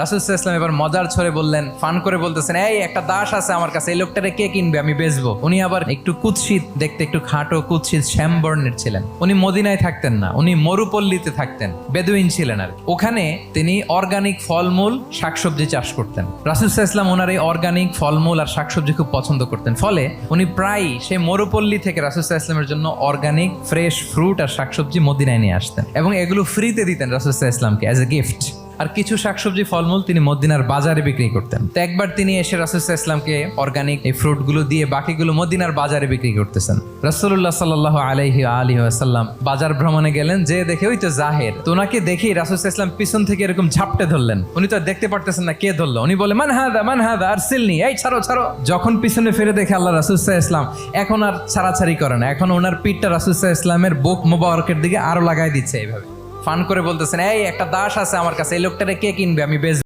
রাসূল সাল্লাল্লাহু আলাইহি ওয়াসাল্লাম এবার মজার ছলে বললেন, ফান করে বলতেছেন, এই একটা দাস আছে আমার কাছে, এই লোকটারে কে কিনবে, আমি বেচবো। উনি আবার একটু কুৎসিত দেখতে, একটু খাটো কুৎসিত শ্যামবর্ণের ছিলেন। উনি মদিনায় থাকতেন না, উনি মরুপল্লীতে থাকতেন, বেদুইন ছিলেন আর ওখানে তিনি অর্গানিক ফলমূল শাকসবজি চাষ করতেন। রাসূল সাল্লাল্লাহু আলাইহি ওয়াসাল্লাম ওনার এই অর্গানিক ফলমূল আর শাকসবজি খুব পছন্দ করতেন, ফলে উনি প্রায় সেই মরুপল্লী থেকে রাসূল সাল্লাল্লাহু আলাইহি ওয়াসাল্লামের জন্য অর্গানিক ফ্রেশ ফ্রুট আর শাকসবজি মদিনায় নিয়ে আসতেন এবং এগুলো ফ্রিতে দিতেন রাসূল সাল্লাল্লাহু আলাইহি ওয়াসাল্লামকে অ্যাজ এ গিফট। আর কিছু শাকসবজি ফলমূল তিনি মদিনার বাজারে বিক্রি করতেন। তো একবার তিনি এসে রাসূল সাল্লাল্লাহু আলাইহি ওয়াসাল্লামকে অর্গানিক এই ফ্রুটগুলো দিয়ে বাকিগুলো মদিনার বাজারে বিক্রি করতেছেন। রাসূলুল্লাহ সাল্লাল্লাহু আলাইহি ওয়াসাল্লাম বাজার ভ্রমণে গেলেন, যে দেখে ওই তো জাহের, তো ওনাকে দেখেই রাসূল সাল্লাল্লাহু আলাইহি ওয়াসাল্লাম পিছন থেকে এরকম ঝাপটে ধরলেন। উনি তো আর দেখতে পারতেছেন না কে ধরলো, উনি বলে মান হাদা আরসিলনি, এই ছাড়ো ছাড়ো। যখন পিছনে ফিরে দেখে আল্লাহ রাসূল সাল্লাল্লাহু আলাইহি ওয়াসাল্লাম এখন আর ছাড়াছাড়ি করে না, এখন ওনার পিঠটা রাসূল সাল্লাল্লাহু আলাইহি ওয়াসাল্লামের বুক মোবারকের দিকে আরো লাগাই দিচ্ছে। এইভাবে ফান করে বলতেছেন, এই একটা দাস আছে আমার কাছে, এই লোকটারে কে কিনবে, আমি বেচবো।